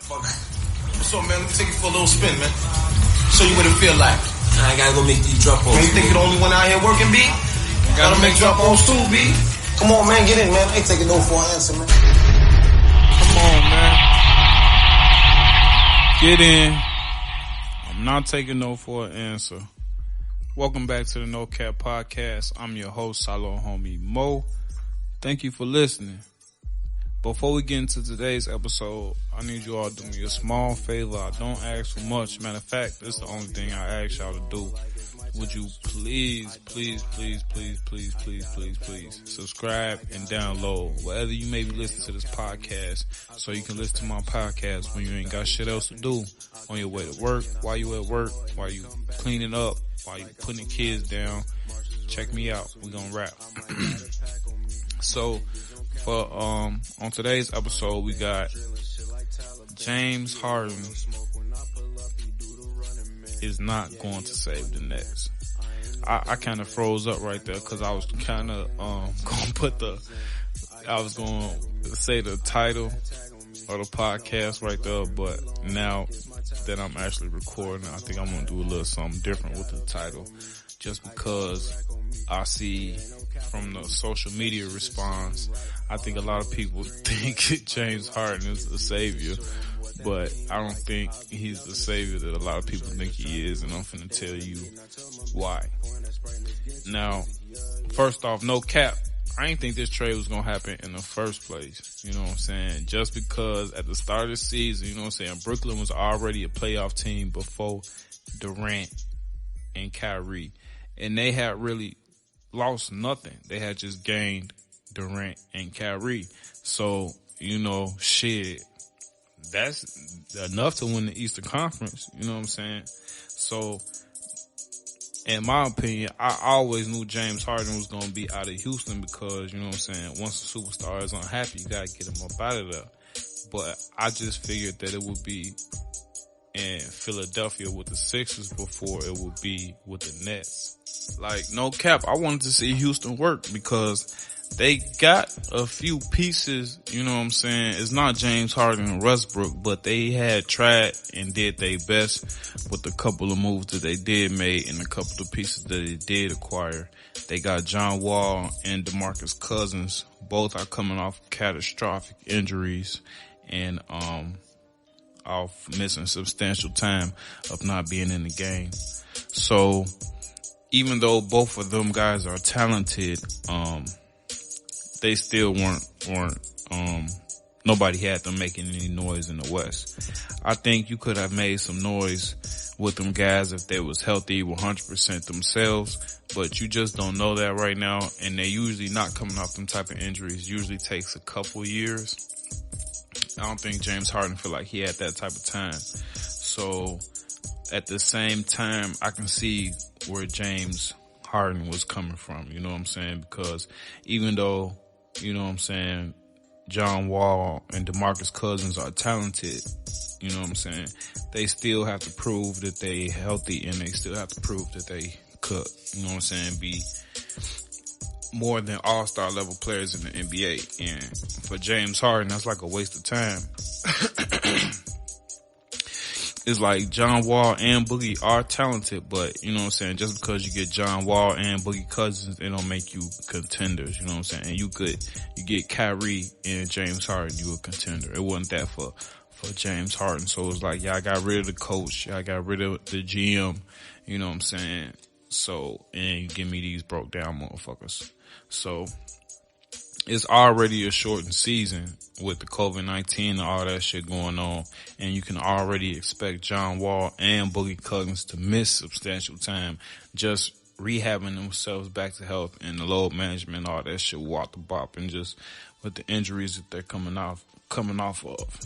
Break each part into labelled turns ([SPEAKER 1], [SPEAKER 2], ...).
[SPEAKER 1] What's up, man? Let me take you for a little spin, man. Show you what it feel like.
[SPEAKER 2] I gotta go make these drop offs.
[SPEAKER 1] Man, you think you're the only one out here working, B? Gotta make drop offs too, B. Come on, man, get in, man. I ain't taking no for an answer, man.
[SPEAKER 3] Come on, man. Get in. I'm not taking no for an answer. Welcome back to the No Cap Podcast. I'm your host, SaloHommie Moe. Thank you for listening. Before we get into today's episode, I need you all to do me a small favor. I don't ask for much. Matter of fact, this is the only thing I ask y'all to do. Would you please subscribe and download wherever you may be listening to this podcast, so you can listen to my podcast when you ain't got shit else to do, on your way to work, while you at work, while you cleaning up, while you putting the kids down. Check me out. We gonna rap. So for on today's episode, we got James Harden is not going to save the Nets. I kind of froze up right there because I was kind of I was going to say the title of the podcast right there, but now that I'm actually recording, I think I'm going to do a little something different with the title, just because I see from the social media response, I think a lot of people think James Harden is the savior, but I don't think he's the savior that a lot of people think he is, and I'm finna tell you why. Now, first off, no cap, I didn't think this trade was gonna happen in the first place, you know what I'm saying? Just because at the start of the season, you know what I'm saying, Brooklyn was already a playoff team before Durant and Kyrie, and they had really lost nothing. They had just gained Durant and Kyrie. So, you know, shit, that's enough to win the Eastern Conference. You know what I'm saying? So, in my opinion, I always knew James Harden was going to be out of Houston because, you know what I'm saying, once a superstar is unhappy, you got to get him up out of there. But I just figured that it would be in Philadelphia with the Sixers before it would be with the Nets. Like, no cap, I wanted to see Houston work because they got a few pieces, you know what I'm saying? It's not James Harden and Westbrook, but they had tried and did their best with a couple of moves that they did make and a couple of pieces that they did acquire. They got John Wall and DeMarcus Cousins. Both are coming off catastrophic injuries and, off missing substantial time of not being in the game. So, even though both of them guys are talented, they still weren't nobody had them making any noise in the West. I think you could have made some noise with them guys if they was healthy 100% themselves, but you just don't know that right now, and they're usually not coming off them type of injuries. Usually takes a couple years. I don't think James Harden feel like he had that type of time. So at the same time, I can see where James Harden was coming from, you know what I'm saying? Because even though, you know what I'm saying, John Wall and DeMarcus Cousins are talented, you know what I'm saying, they still have to prove that they healthy, and they still have to prove that they could, you know what I'm saying, be more than all-star level players in the NBA. And for James Harden, that's like a waste of time. It's like John Wall and Boogie are talented, but you know what I'm saying, just because you get John Wall and Boogie Cousins, it don't make you contenders, you know what I'm saying? And you get Kyrie and James Harden, you a contender. It wasn't that for James Harden. So it's like, y'all got rid of the coach, y'all got rid of the GM, you know what I'm saying? So, and you give me these broke down motherfuckers. So, it's already a shortened season with the COVID-19 and all that shit going on, and you can already expect John Wall and Boogie Cousins to miss substantial time just rehabbing themselves back to health, and the load management, all that shit, walk the bop, and just with the injuries that they're coming off of.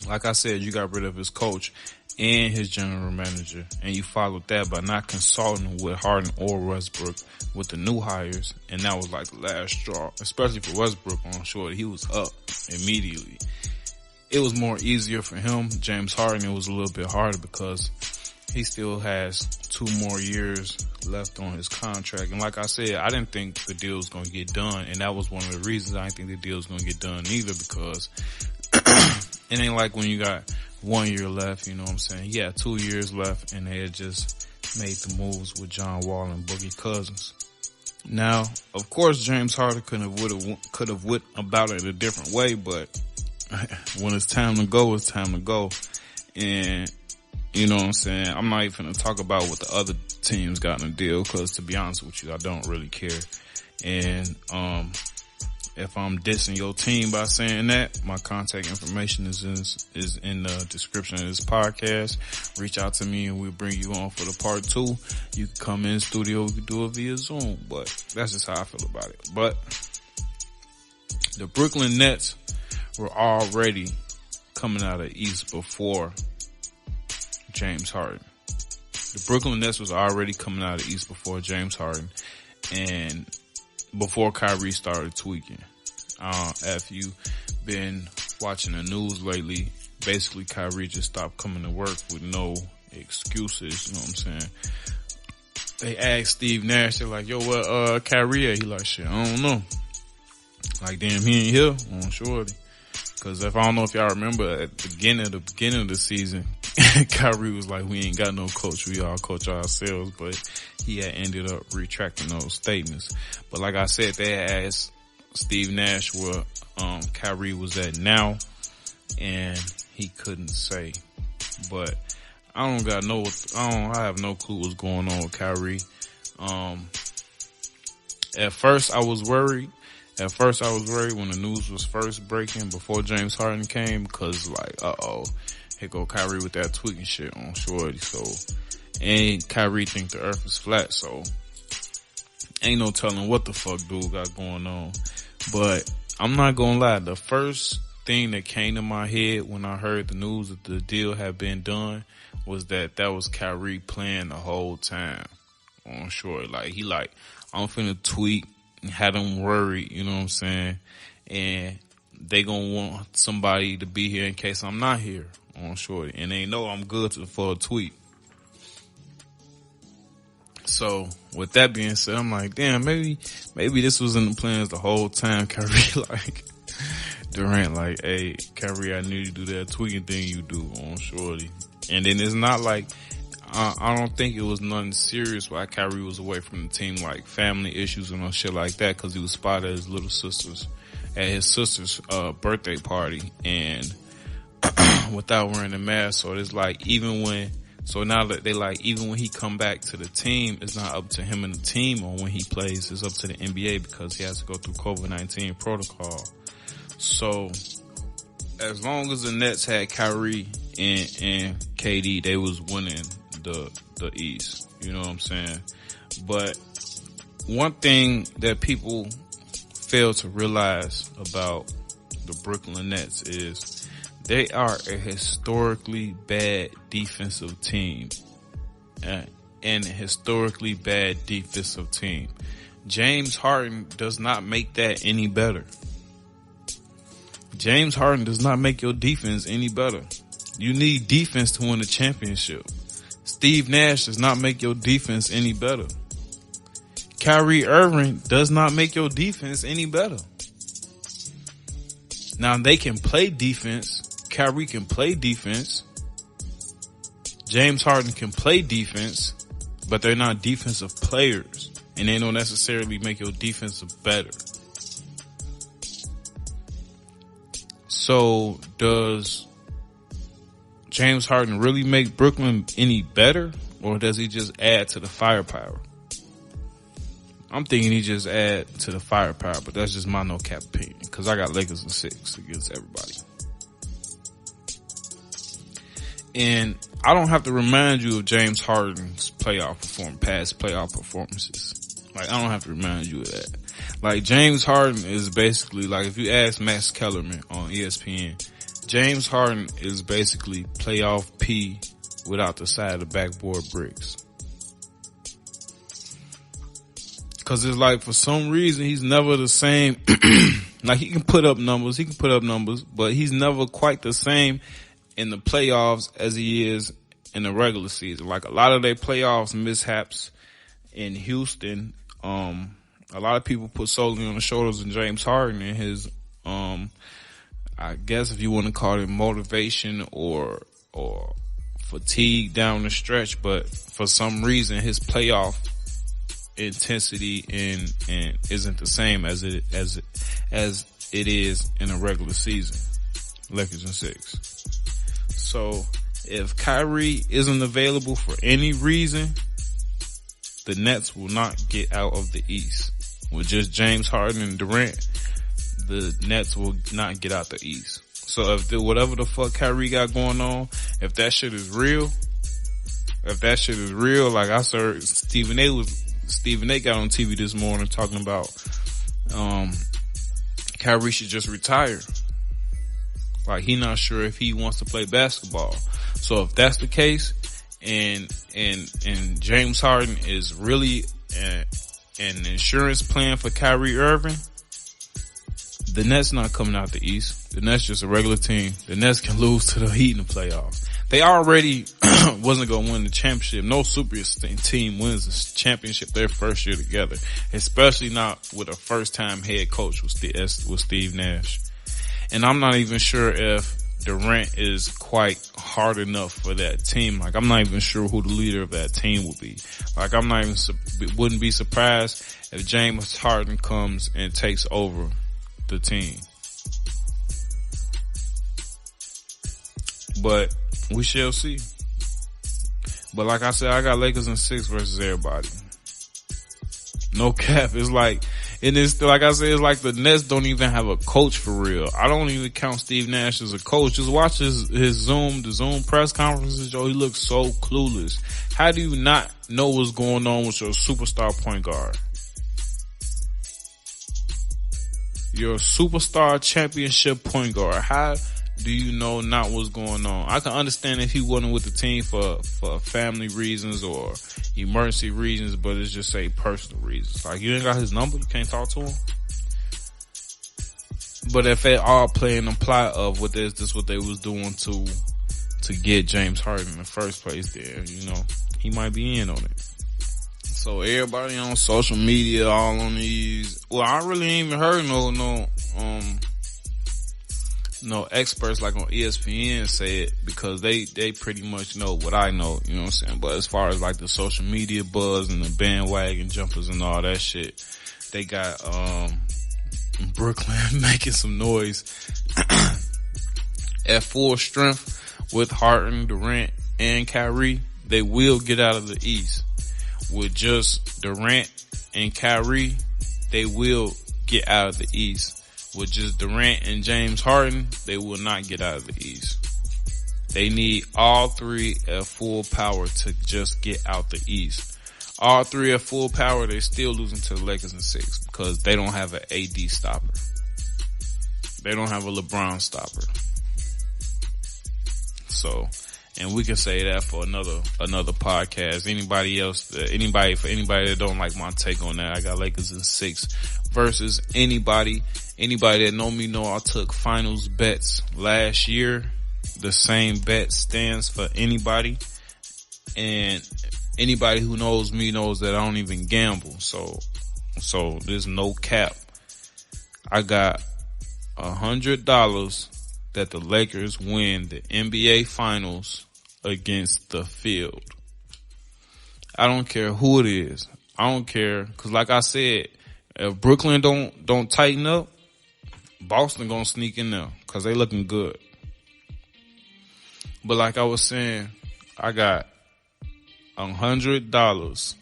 [SPEAKER 3] Like I said, you got rid of his coach and his general manager, and you followed that by not consulting with Harden or Westbrook with the new hires, and that was like the last straw, especially for Westbrook. I'm sure he was up immediately. It was more easier for him. James Harden, it was a little bit harder because he still has 2 more years left on his contract. And like I said, I didn't think the deal was going to get done, and that was one of the reasons I didn't think the deal was going to get done either, because it ain't like when you got 1 year left, you know what I'm saying? Yeah, 2 years left, and they had just made the moves with John Wall and Boogie Cousins. Now, of course, James Harden could have went about it a different way, but when it's time to go, it's time to go. And you know what I'm saying? I'm not even going to talk about what the other teams got in the deal, because to be honest with you, I don't really care. And if I'm dissing your team by saying that, my contact information is in the description of this podcast. Reach out to me and we'll bring you on for the part 2. You can come in the studio, we can do it via Zoom, but that's just how I feel about it. But the Brooklyn Nets were already coming out of the East before James Harden. The Brooklyn Nets was already coming out of the East before James Harden and before Kyrie started tweaking. If you've been watching the news lately, basically Kyrie just stopped coming to work with no excuses, you know what I'm saying? They asked Steve Nash, they're like, yo, what, Kyrie at? He like, shit, I don't know. Like, damn, he ain't here? I'm sure. Cause I don't know if y'all remember at the beginning of the season, Kyrie was like, we ain't got no coach. We all coach ourselves, but he had ended up retracting those statements. But like I said, they asked Steve Nash where, Kyrie was at now, and he couldn't say. But I have no clue what's going on with Kyrie. At first I was worried when the news was first breaking before James Harden came, because like, here go Kyrie with that tweaking shit on Shorty. So, and Kyrie think the earth is flat, so ain't no telling what the fuck dude got going on. But I'm not gonna lie, the first thing that came to my head when I heard the news that the deal had been done was that was Kyrie playing the whole time on Shorty. Like, he like, I'm finna tweak and had them worried, you know what I'm saying? And they gonna want somebody to be here in case I'm not here on Shorty. And they know I'm good for a tweet. So with that being said, I'm like, damn, maybe this was in the plans the whole time. Kyrie like, Durant like, hey, Kyrie, I need you to do that tweaking thing you do on Shorty. And then it's not like, I don't think it was nothing serious why Kyrie was away from the team, like family issues and shit like that, because he was spotted at his sister's birthday party, and without wearing a mask. So it's like, even when he come back to the team, it's not up to him and the team on when he plays. It's up to the NBA because he has to go through COVID-19 protocol. So as long as the Nets had Kyrie and KD, they was winning the East. You know what I'm saying? But one thing that people fail to realize about the Brooklyn Nets is they are a historically bad defensive team and a historically bad defensive team. James Harden does not make that any better. James Harden does not make your defense any better. You need defense to win a championship. Steve Nash does not make your defense any better. Kyrie Irving does not make your defense any better. Now they can play defense. Kyrie can play defense. James Harden can play defense, but they're not defensive players, and they don't necessarily make your defense better. So does James Harden really make Brooklyn any better, or does he just add to the firepower? I'm thinking he just add to the firepower, but that's just my no cap opinion, because I got Lakers in 6 against everybody. And I don't have to remind you of James Harden's past playoff performances. Like, I don't have to remind you of that. Like, James Harden is basically, like, if you ask Max Kellerman on ESPN, James Harden is basically playoff P without the side of the backboard bricks. Cause it's like, for some reason, he's never the same. Like, he can put up numbers, but he's never quite the same in the playoffs as he is in the regular season. Like, a lot of their playoffs mishaps in Houston, a lot of people put solely on the shoulders of James Harden and his, I guess if you want to call it motivation or fatigue down the stretch, but for some reason his playoff intensity and isn't the same as it is in a regular season. Lakers in 6. So if Kyrie isn't available for any reason, the Nets will not get out of the East. With just James Harden and Durant, the Nets will not get out the East. So if whatever the fuck Kyrie got going on, if that shit is real, like I saw Stephen A got on TV this morning talking about, Kyrie should just retire. Like he not sure if he wants to play basketball. So if that's the case, and James Harden is really an insurance plan for Kyrie Irving, the Nets not coming out the East. The Nets just a regular team. The Nets can lose to the Heat in the playoffs. They already wasn't going to win the championship. No super team wins the championship their first year together, especially not with a first-time head coach with Steve Nash. And I'm not even sure if Durant is quite hard enough for that team. Like, I'm not even sure who the leader of that team will be. Like, I'm not even, wouldn't be surprised if James Harden comes and takes over the team. But we shall see. But like I said, I got Lakers in 6 versus everybody. No cap. It's like, and it's like I said, it's like the Nets don't even have a coach for real. I don't even count Steve Nash as a coach. Just watch the Zoom press conferences, Joe. He looks so clueless. How do you not know what's going on with your superstar point guard? Your superstar championship point guard. How do you know not what's going on? I can understand if he wasn't with the team for family reasons or emergency reasons, but it's just say personal reasons. Like, you ain't got his number, you can't talk to him. But if they all playing the plot of what this what they was doing to get James Harden in the first place, there, you know, he might be in on it. So everybody on social media, all on these, well, I really ain't even heard no experts like on ESPN say it, because they pretty much know what I know, you know what I'm saying? But as far as like the social media buzz and the bandwagon jumpers and all that shit, they got, Brooklyn making some noise at full strength with Harden, Durant, and Kyrie. They will get out of the East. With just Durant and Kyrie, they will get out of the East. With just Durant and James Harden, they will not get out of the East. They need all three at full power to just get out the East. All three at full power, they're still losing to the Lakers in 6 because they don't have an AD stopper. They don't have a LeBron stopper. So, and we can say that for another podcast. Anybody that don't like my take on that, I got Lakers in 6 versus anybody. Anybody that know me know I took finals bets last year. The same bet stands for anybody. And anybody who knows me knows that I don't even gamble. So there's no cap. I got $100 that the Lakers win the NBA finals against the field. I don't care who it is. I don't care. Cause like I said, if Brooklyn don't tighten up, Boston gonna sneak in there cause they looking good. But like I was saying, I got $100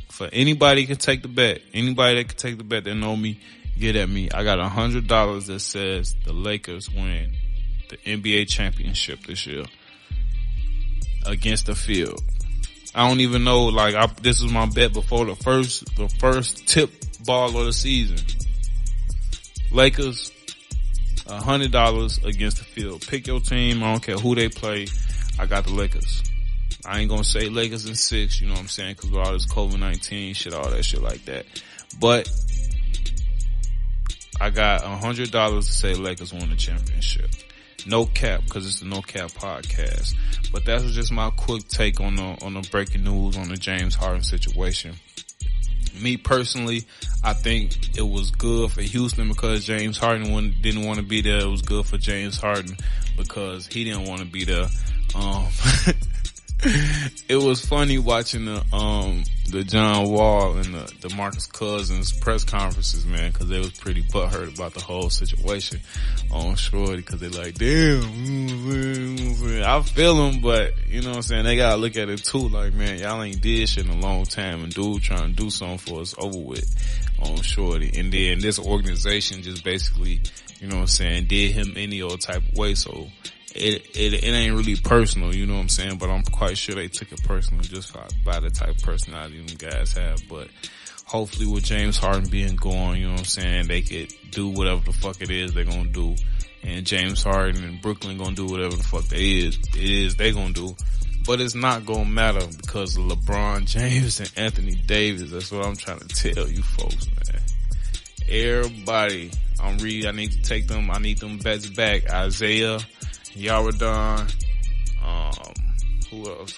[SPEAKER 3] for anybody can take the bet. Anybody that can take the bet that know me, get at me. I got $100 that says the Lakers win the NBA championship this year against the field. I don't even know, like, this is my bet before the first tip ball of the season. Lakers, $100 against the field. Pick your team. I don't care who they play. I got the Lakers. I ain't gonna say Lakers in 6, you know what I'm saying? Cause with all this COVID-19 shit, all that shit like that. But I got $100 to say Lakers won the championship. No cap, cause it's the No Cap podcast. But that was just my quick take on the breaking news on the James Harden situation. Me personally, I think it was good for Houston because James Harden didn't want to be there. It was good for James Harden because he didn't want to be there. It was funny watching the John Wall and the DeMarcus Cousins press conferences, man, because they was pretty butthurt about the whole situation on Shorty, because they like, damn, I feel them, but you know what I'm saying, they gotta look at it too, like, man, y'all ain't did shit in a long time, and dude trying to do something for us over with on Shorty, and then this organization just basically, you know what I'm saying, did him any old type of way, so it ain't really personal, you know what I'm saying, but I'm quite sure they took it personal just by the type of personality them guys have. But hopefully with James Harden being gone, you know what I'm saying, they could do whatever the fuck it is they're gonna do, and James Harden and Brooklyn gonna do whatever the fuck they gonna do. But it's not gonna matter because of LeBron James and Anthony Davis. That's what I'm trying to tell you folks, man. Everybody, I need to take them, I need them bets back. Isaiah, Yaradon, who else?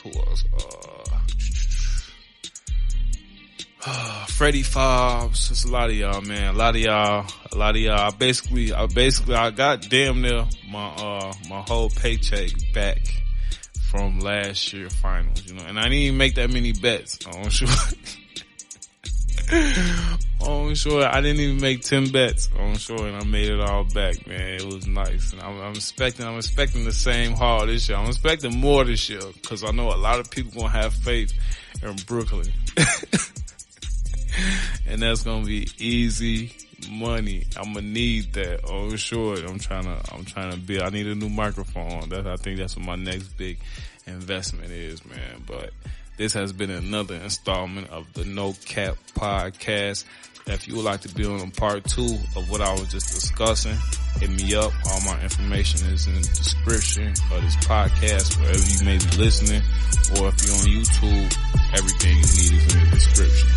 [SPEAKER 3] Freddie Fobbs. It's a lot of y'all, man. A lot of y'all. I got damn near my whole paycheck back from last year finals, you know, and I didn't even make that many bets. I'm sure. I'm sure I didn't even make 10 bets. I'm sure, and I made it all back, man. It was nice, and I'm expecting the same haul this year. I'm expecting more this year because I know a lot of people gonna have faith in Brooklyn, and that's gonna be easy money. I'm gonna need that. Oh, sure. I'm trying to build. I need a new microphone. I think that's what my next big investment is, man. But this has been another installment of the No Cap Podcast. If you would like to be on part 2 of what I was just discussing, hit me up. All my information is in the description of this podcast, wherever you may be listening, or if you're on YouTube, everything you need is in the description.